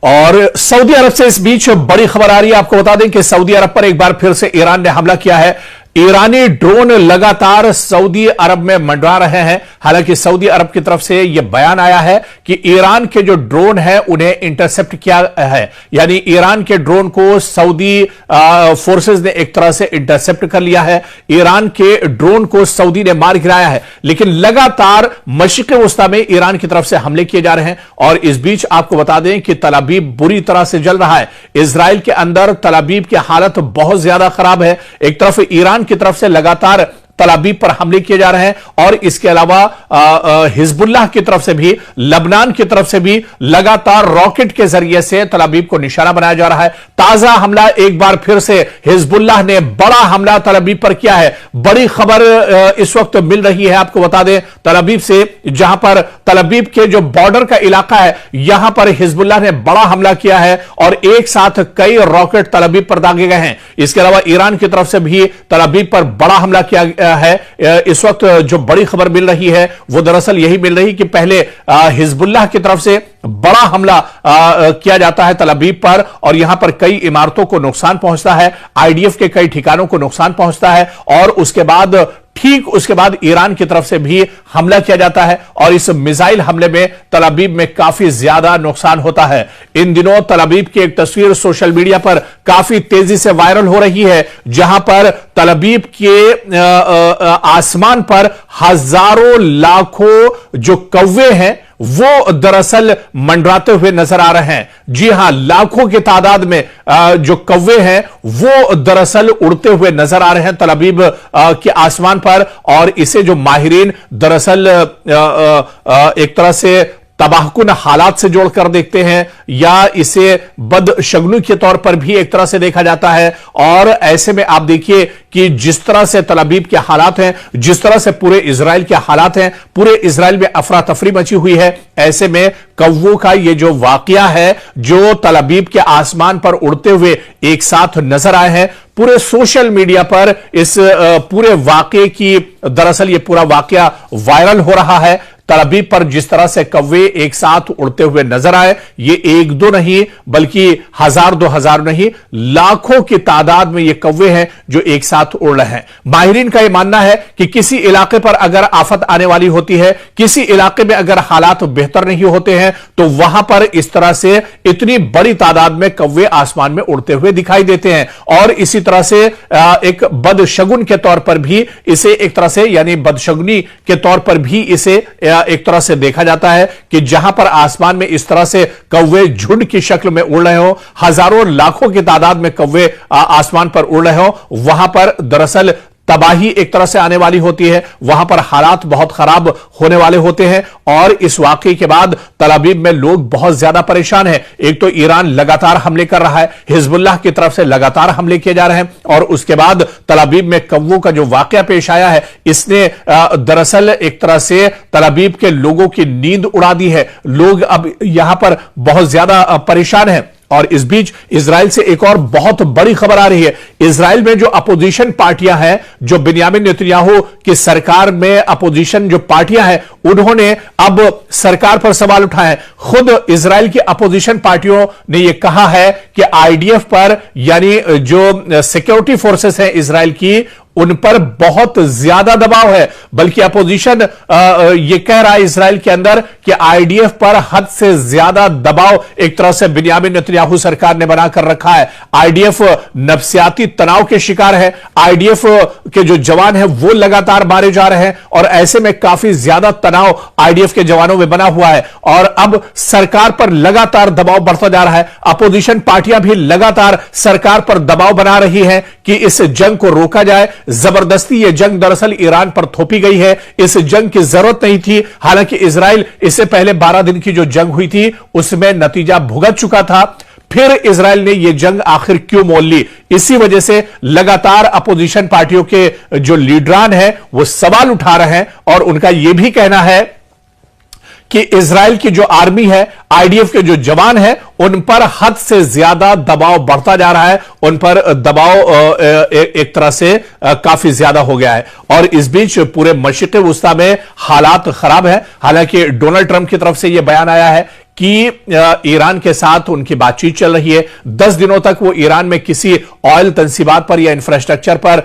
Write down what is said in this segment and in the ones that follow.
और सऊदी अरब से इस बीच बड़ी खबर आ रही है। आपको बता दें कि सऊदी अरब पर एक बार फिर से ईरान ने हमला किया है। ईरानी ड्रोन लगातार सऊदी अरब में मंडरा रहे हैं। हालांकि सऊदी अरब की तरफ से यह बयान आया है कि ईरान के जो ड्रोन है उन्हें इंटरसेप्ट किया है, यानी ईरान के ड्रोन को सऊदी फोर्सेस ने एक तरह से इंटरसेप्ट कर लिया है। ईरान के ड्रोन को सऊदी ने मार गिराया है, लेकिन लगातार मशरिक़ वस्ता में ईरान की तरफ से हमले किए जा रहे हैं। और इस बीच आपको बता दें कि तल अवीव बुरी तरह से जल रहा है। इजराइल के अंदर तल अवीव की हालत बहुत ज्यादा खराब है। एक तरफ ईरान की तरफ से लगातार तल अवीव पर हमले किए जा रहे हैं और इसके अलावा हिजबुल्लाह की तरफ से भी, लबनान की तरफ से भी लगातार रॉकेट के जरिए से तल अवीव को निशाना बनाया जा रहा है। ताजा हमला एक बार फिर से हिजबुल्लाह ने बड़ा हमला तल अवीव पर किया है। बड़ी खबर इस वक्त मिल रही है, आपको बता दें, तल अवीव से, जहां पर तल अवीव के जो बॉर्डर का इलाका है यहां पर हिजबुल्लाह ने बड़ा हमला किया है और एक साथ कई रॉकेट तल अवीव पर दागे गए हैं। इसके अलावा ईरान की तरफ से भी तल अवीव पर बड़ा हमला किया है। इस वक्त जो बड़ी खबर मिल रही है वो दरअसल यही मिल रही कि पहले हिजबुल्लाह की तरफ से बड़ा हमला किया जाता है तल अवीव पर और यहां पर कई इमारतों को नुकसान पहुंचता है, आईडीएफ के कई ठिकानों को नुकसान पहुंचता है और उसके बाद ठीक उसके बाद ईरान की तरफ से भी हमला किया जाता है और इस मिसाइल हमले में तल अवीव में काफी ज्यादा नुकसान होता है। इन दिनों तल अवीव की एक तस्वीर सोशल मीडिया पर काफी तेजी से वायरल हो रही है, जहां पर तल अवीव के आसमान पर हजारों लाखों जो कौवे हैं वो दरअसल मंडराते हुए नजर आ रहे हैं। जी हां, लाखों की तादाद में जो कौवे हैं वो दरअसल उड़ते हुए नजर आ रहे हैं तल अवीव के आसमान पर और इसे जो माहिरीन दरअसल एक तरह से तबाहकुन हालात से जोड़कर देखते हैं या इसे बदशगुनी के तौर पर भी एक तरह से देखा जाता है। और ऐसे में आप देखिए कि जिस तरह से तल अवीव के हालात हैं, जिस तरह से पूरे इजराइल के हालात हैं, पूरे इजराइल में अफरा तफरी मची हुई है। ऐसे में कौवों का ये जो वाकया है जो तल अवीव के आसमान पर उड़ते हुए एक साथ नजर आए हैं, पूरे सोशल मीडिया पर इस पूरे वाकये की दरअसल ये पूरा वाकया वायरल हो रहा है। तल अवीव पर जिस तरह से कौवे एक साथ उड़ते हुए नजर आए, ये एक दो नहीं बल्कि हजार दो हजार नहीं, लाखों की तादाद में ये कौवे हैं जो एक साथ उड़ रहे हैं। माहिरीन का यह मानना है कि किसी इलाके पर अगर आफत आने वाली होती है, किसी इलाके में अगर हालात बेहतर नहीं होते हैं, तो वहां पर इस तरह से इतनी बड़ी तादाद में कौवे आसमान में उड़ते हुए दिखाई देते हैं। और इसी तरह से एक बदशगुन के तौर पर भी इसे एक तरह से, यानी बदशगुनी के तौर पर भी इसे एक तरह से देखा जाता है कि जहां पर आसमान में इस तरह से कौवे झुंड की शक्ल में उड़ रहे हो, हजारों लाखों की तादाद में कौवे आसमान पर उड़ रहे हो, वहां पर दरअसल तबाही एक तरह से आने वाली होती है, वहां पर हालात बहुत खराब होने वाले होते हैं। और इस वाकये के बाद तल अवीव में लोग बहुत ज्यादा परेशान हैं। एक तो ईरान लगातार हमले कर रहा है, हिजबुल्लाह की तरफ से लगातार हमले किए जा रहे हैं और उसके बाद तल अवीव में कौवों का जो वाकया पेश आया है, इसने दरअसल एक तरह से तल अवीव के लोगों की नींद उड़ा दी है। लोग अब यहां पर बहुत ज्यादा परेशान हैं। और इस बीच इजराइल से एक और बहुत बड़ी खबर आ रही है। इजराइल में जो अपोजिशन पार्टियां हैं, जो बिन्यामिन नेतन्याहू की सरकार में अपोजिशन जो पार्टियां हैं, उन्होंने अब सरकार पर सवाल उठाए हैं। खुद इजराइल की अपोजिशन पार्टियों ने यह कहा है कि आईडीएफ पर, यानी जो सिक्योरिटी फोर्सेस हैं इजराइल की, उन पर बहुत ज्यादा दबाव है। बल्कि अपोजिशन यह कह रहा है इजराइल के अंदर कि आईडीएफ पर हद से ज्यादा दबाव एक तरह से बिन्यामिन नेतन्याहू सरकार ने बनाकर रखा है। आईडीएफ नफ्सियाती तनाव के शिकार है। आईडीएफ के जो जवान हैं वो लगातार मारे जा रहे हैं और ऐसे में काफी ज्यादा तनाव आईडीएफ के जवानों में बना हुआ है और अब सरकार पर लगातार दबाव बढ़ता जा रहा है। अपोजिशन पार्टियां भी लगातार सरकार पर दबाव बना रही हैं कि इस जंग को रोका जाए। जबरदस्ती यह जंग दरअसल ईरान पर थोपी गई है। इस जंग की जरूरत नहीं थी। हालांकि इजराइल इससे पहले 12 दिन की जो जंग हुई थी उसमें नतीजा भुगत चुका था। फिर इजराइल ने यह जंग आखिर क्यों मोल ली? इसी वजह से लगातार अपोजिशन पार्टियों के जो लीडरान हैं वो सवाल उठा रहे हैं और उनका यह भी कहना है कि इजराइल की जो आर्मी है, आईडीएफ के जो जवान हैं, उन पर हद से ज्यादा दबाव बढ़ता जा रहा है। उन पर दबाव एक तरह से काफी ज्यादा हो गया है और इस बीच पूरे मशरिक़ वस्ता में हालात खराब है। हालांकि डोनाल्ड ट्रंप की तरफ से यह बयान आया है कि ईरान के साथ उनकी बातचीत चल रही है। 10 दिनों तक वो ईरान में किसी ऑयल तंसीबात पर या इंफ्रास्ट्रक्चर पर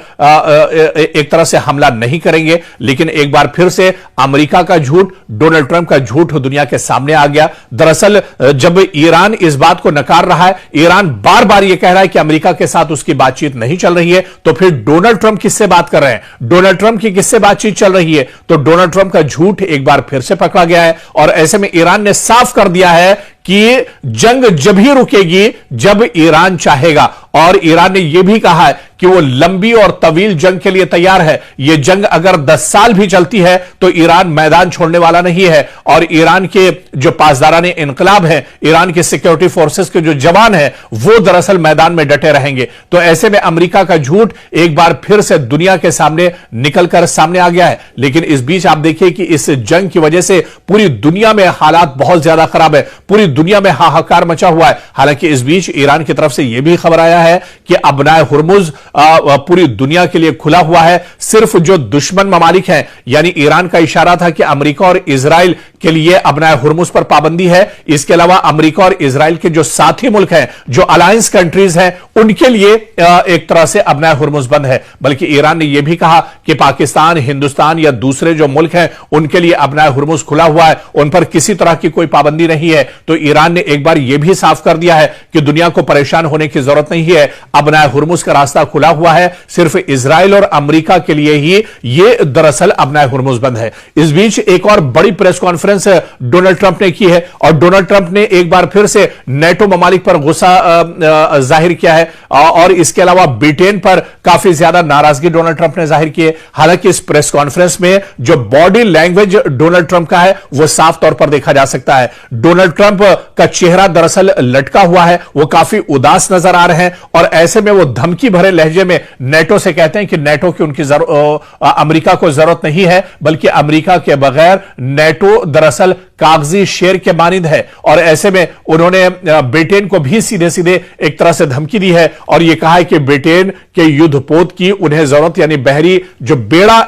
एक तरह से हमला नहीं करेंगे। लेकिन एक बार फिर से अमेरिका का झूठ, डोनाल्ड ट्रंप का झूठ दुनिया के सामने आ गया। दरअसल जब ईरान इस बात को नकार रहा है, ईरान बार बार यह कह रहा है कि अमेरिका के साथ उसकी बातचीत नहीं चल रही है, तो फिर डोनाल्ड ट्रंप किससे बात कर रहे हैं? डोनाल्ड ट्रंप की किससे बातचीत चल रही है? तो डोनाल्ड ट्रंप का झूठ एक बार फिर से पकड़ा गया है। और ऐसे में ईरान ने साफ कर दिया है कि जंग जब ही रुकेगी जब ईरान चाहेगा। और ईरान ने यह भी कहा है कि वो लंबी और तवील जंग के लिए तैयार है। यह जंग अगर 10 साल भी चलती है तो ईरान मैदान छोड़ने वाला नहीं है। और ईरान के जो पासदाराने इनकलाब है, ईरान के सिक्योरिटी फोर्सेस के जो जवान हैं, वो दरअसल मैदान में डटे रहेंगे। तो ऐसे में अमेरिका का झूठ एक बार फिर से दुनिया के सामने निकलकर सामने आ गया है। लेकिन इस बीच आप देखिए कि इस जंग की वजह से पूरी दुनिया में हालात बहुत ज्यादा खराब है, पूरी दुनिया में हाहाकार मचा हुआ है। हालांकि इस बीच ईरान की तरफ से यह भी खबर आया है कि अबनाए हुर्मुज पूरी दुनिया के लिए खुला हुआ है। सिर्फ जो दुश्मन ममालिक हैं, यानी ईरान का इशारा था कि अमेरिका और इजराइल के लिए अबनाए हुर्मुज पर पाबंदी है। इसके अलावा अमेरिका और इजराइल के जो साथी मुल्क हैं, जो अलायंस कंट्रीज हैं, उनके लिए एक तरह से अबनाए हुर्मुज बंद है। बल्कि ईरान ने यह भी कहा कि पाकिस्तान, हिंदुस्तान या दूसरे जो मुल्क हैं, उनके लिए अबनाए हुर्मुज खुला हुआ है, उन पर किसी तरह की कोई पाबंदी नहीं है। तो ईरान ने एक बार यह भी साफ कर दिया है कि दुनिया को परेशान होने की जरूरत नहीं है, अबनाए हुर्मुज का रास्ता खुला हुआ है। सिर्फ इजराइल और अमेरिका के लिए ही यह दरअसल अबनाए हुर्मुज बंद है। इस बीच एक और बड़ी प्रेस कॉन्फ्रेंस डोनाल्ड ट्रंप ने की है और डोनाल्ड ट्रंप ने एक बार फिर से नेटो ममालिक पर गुस्सा जाहिर किया है और इसके अलावा ब्रिटेन पर काफी ज्यादा नाराजगी डोनाल्ड ट्रंप ने जाहिर की है। हालांकि इस प्रेस कॉन्फ्रेंस में जो बॉडी लैंग्वेज डोनाल्ड ट्रंप का है, वो साफ तौर पर देखा जा सकता है। डोनाल्ड ट्रंप का चेहरा दरअसल लटका हुआ है, वो काफी उदास नजर आ रहे हैं और ऐसे में वो धमकी भरे लहजे में नेटो से कहते हैं कि नेटो की उनकी अमेरिका को जरूरत नहीं है, बल्कि अमेरिका के बगैर नेटो दरअसल कागजी शेर के मानिंद है। और ऐसे में उन्होंने ब्रिटेन को भी सीधे सीधे एक तरह से धमकी दी है और यह कहा है कि ब्रिटेन के युद्धपोत की उन्हें जरूरत, यानी बहरी जो बेड़ा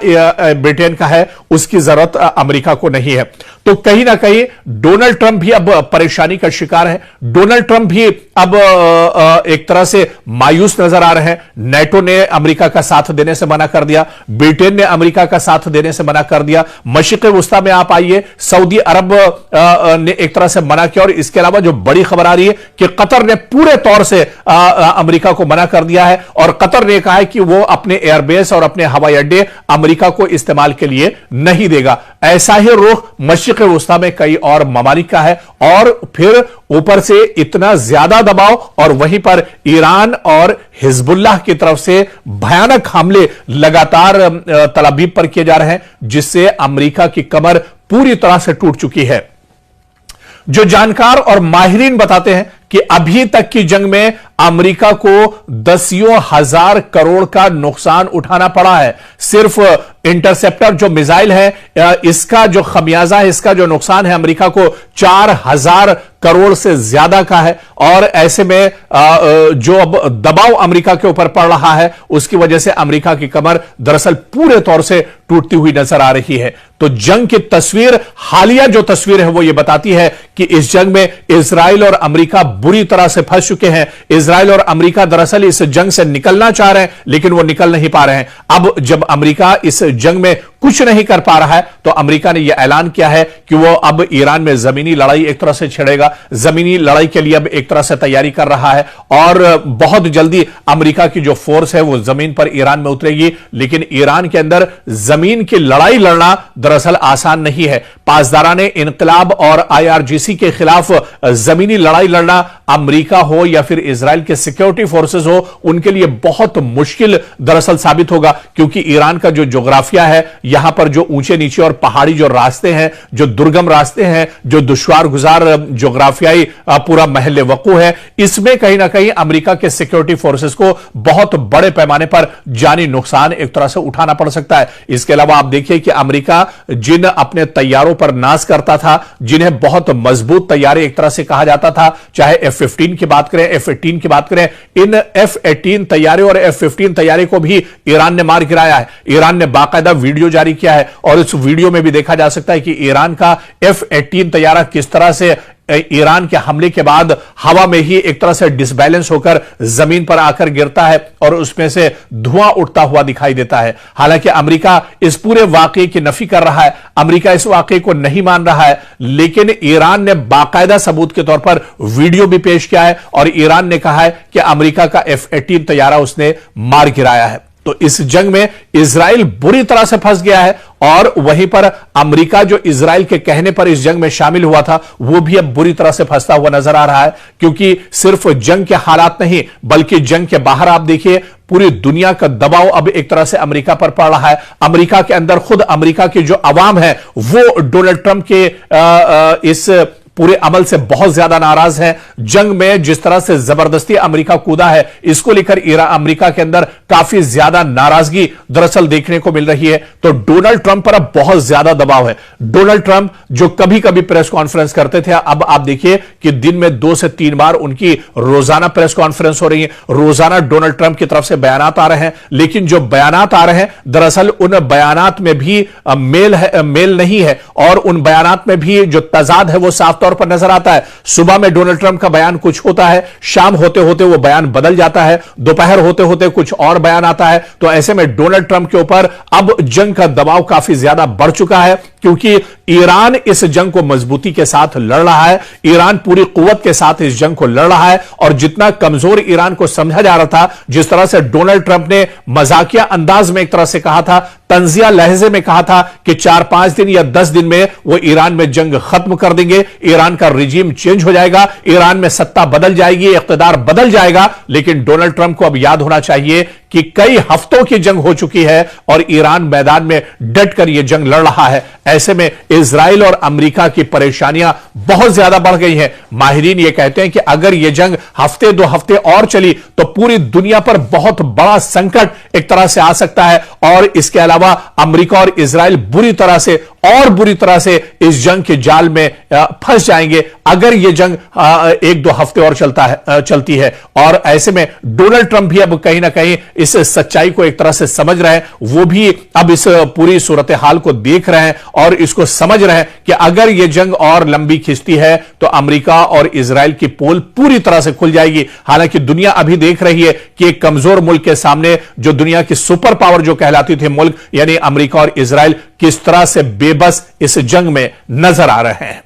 ब्रिटेन का है, उसकी जरूरत अमेरिका को नहीं है। तो कहीं ना कहीं डोनाल्ड ट्रंप भी अब परेशानी का शिकार है। डोनाल्ड ट्रंप भी अब एक तरह से मायूस नजर आ रहे हैं। नेटो ने अमेरिका का साथ देने से मना कर दिया, ब्रिटेन ने अमेरिका का साथ देने से मना कर दिया, मशरिक़ वुस्ता में आप आइए, सऊदी अरब ने एक तरह से मना किया। और इसके अलावा जो बड़ी खबर आ रही है कि कतर ने पूरे तौर से अमेरिका को मना कर दिया है और कतर ने कहा है कि वो अपने एयरबेस और अपने हवाई अड्डे अमेरिका को इस्तेमाल के लिए नहीं देगा। ऐसा ही रुख मशरिक़ वुस्ता में कई और ममालिक का है और फिर ऊपर से इतना ज्यादा दबाव और वहीं पर ईरान और हिजबुल्लाह की तरफ से भयानक हमले लगातार तल अबीब पर किए जा रहे हैं, जिससे अमेरिका की कमर पूरी तरह से टूट चुकी है। जो जानकार और माहिरीन बताते हैं कि अभी तक की जंग में अमेरिका को दसियों हजार करोड़ का नुकसान उठाना पड़ा है। सिर्फ इंटरसेप्टर जो मिसाइल है, इसका जो खमियाजा है, इसका जो नुकसान है अमेरिका को 4000 करोड़ से ज्यादा का है। और ऐसे में जो अब दबाव अमेरिका के ऊपर पड़ रहा है, उसकी वजह से अमेरिका की कमर दरअसल पूरे तौर से टूटती हुई नजर आ रही है। तो जंग की तस्वीर, हालिया जो तस्वीर है, वो ये बताती है कि इस जंग में इजराइल और अमेरिका बुरी तरह से फंस चुके हैं। इजराइल और अमेरिका दरअसल इस जंग से निकलना चाह रहे हैं, लेकिन वो निकल नहीं पा रहे हैं। अब जब अमेरिका इस जंग में कुछ नहीं कर पा रहा है, तो अमेरिका ने यह ऐलान किया है कि वो अब ईरान में जमीनी लड़ाई एक तरह से छेड़ेगा। जमीनी लड़ाई के लिए अब एक तरह से तैयारी कर रहा है और बहुत जल्दी अमेरिका की जो फोर्स है वो जमीन पर ईरान में उतरेगी। लेकिन ईरान के अंदर जमीन की लड़ाई लड़ना दरअसल आसान नहीं है। पासदाराने इनकलाब और IRGC के खिलाफ जमीनी लड़ाई लड़ना अमेरिका हो या फिर इजराइल के सिक्योरिटी फोर्सेस हो, उनके लिए बहुत मुश्किल दरअसल साबित होगा, क्योंकि ईरान का जो जोग्राफिया है, यहां पर जो ऊंचे नीचे और पहाड़ी जो रास्ते हैं, जो दुर्गम रास्ते हैं, जो दुश्वार गुजार जोग्राफियाई पूरा महल वकू है, इसमें कहीं ना कहीं अमेरिका के सिक्योरिटी फोर्सेस को बहुत बड़े पैमाने पर जानी नुकसान एक तरह से उठाना पड़ सकता है। इसके अलावा आप देखिए कि अमेरिका जिन अपने तैयारों पर नाज करता था, जिन्हें बहुत मजबूत तैयारी एक तरह से कहा जाता था, चाहे F-15 की बात करें, F-18 की बात करें, इन F-18 तैयारी और F-15 तैयारी को भी ईरान ने मार गिराया है। ईरान ने बाकायदा वीडियो जारी किया है और इस वीडियो में भी देखा जा सकता है कि ईरान का F-18 तैयारा किस तरह से ईरान के हमले के बाद हवा में ही एक तरह से डिसबैलेंस होकर जमीन पर आकर गिरता है और उसमें से धुआं उठता हुआ दिखाई देता है। हालांकि अमेरिका इस पूरे वाकये की नफी कर रहा है, अमेरिका इस वाकये को नहीं मान रहा है, लेकिन ईरान ने बाकायदा सबूत के तौर पर वीडियो भी पेश किया है और ईरान ने कहा है कि अमेरिका का F-18 तैयारा उसने मार गिराया है। तो इस जंग में इजराइल बुरी तरह से फंस गया है और वहीं पर अमेरिका जो इजराइल के कहने पर इस जंग में शामिल हुआ था वो भी अब बुरी तरह से फंसता हुआ नजर आ रहा है, क्योंकि सिर्फ जंग के हालात नहीं बल्कि जंग के बाहर आप देखिए पूरी दुनिया का दबाव अब एक तरह से अमेरिका पर पड़ रहा है। अमेरिका के अंदर खुद अमेरिका की जो अवाम है वो डोनाल्ड ट्रंप के इस पूरे अमल से बहुत ज्यादा नाराज है। जंग में जिस तरह से जबरदस्ती अमेरिका कूदा है इसको लेकर अमेरिका के अंदर काफी ज्यादा नाराजगी दरअसल देखने को मिल रही है। तो डोनाल्ड ट्रंप पर अब बहुत ज्यादा दबाव है। डोनाल्ड ट्रंप जो कभी कभी प्रेस कॉन्फ्रेंस करते थे, अब आप देखिए कि दिन में 2 से 3 बार उनकी रोजाना प्रेस कॉन्फ्रेंस हो रही है, रोजाना डोनाल्ड ट्रंप की तरफ से बयानात आ रहे हैं। लेकिन जो बयानात आ रहे हैं दरअसल उन बयानात में भी मेल नहीं है और उन बयानात में भी जो तजाद है वो साफ तौर पर नजर आता है। सुबह में डोनाल्ड ट्रंप का बयान कुछ होता है, शाम होते होते वो बयान बदल जाता है, दोपहर होते होते कुछ और बयान आता है। तो ऐसे में डोनाल्ड ट्रंप के ऊपर अब जंग का दबाव काफी ज्यादा बढ़ चुका है, क्योंकि ईरान इस जंग को मजबूती के साथ लड़ रहा है, ईरान पूरी कुव्वत के साथ इस जंग को लड़ रहा है। और जितना कमजोर ईरान को समझा जा रहा था, जिस तरह से डोनाल्ड ट्रंप ने मजाकिया अंदाज में एक तरह से कहा था, तंजिया लहजे में कहा था कि 4-5 दिन या 10 दिन में वो ईरान में जंग खत्म कर देंगे, ईरान का रिजीम चेंज हो जाएगा, ईरान में सत्ता बदल जाएगी, इख्तिदार बदल जाएगा। लेकिन डोनाल्ड ट्रंप को अब याद होना चाहिए कि कई हफ्तों की जंग हो चुकी है और ईरान मैदान में डट कर यह जंग लड़ रहा है। ऐसे में इजराइल और अमेरिका की परेशानियां बहुत ज्यादा बढ़ गई हैं। माहिरीन यह कहते हैं कि अगर यह जंग हफ्ते 2 हफ्ते और चली तो पूरी दुनिया पर बहुत बड़ा संकट एक तरह से आ सकता है और इसके अलावा अमेरिका और इजराइल बुरी तरह से इस जंग के जाल में फंस जाएंगे अगर यह जंग 1-2 हफ्ते और चलती है। और ऐसे में डोनाल्ड ट्रंप भी अब कहीं ना कहीं इस सच्चाई को एक तरह से समझ रहे हैं, वो भी अब इस पूरी सूरत हाल को देख रहे हैं और इसको समझ रहे हैं कि अगर यह जंग और लंबी खिंचती है तो अमेरिका और इजराइल की पोल पूरी तरह से खुल जाएगी। हालांकि दुनिया अभी देख रही है कि एक कमजोर मुल्क के सामने जो दुनिया की सुपर पावर जो कहलाती थी मुल्क यानी अमेरिका और इजराइल किस तरह से बेबस इस जंग में नजर आ रहे हैं।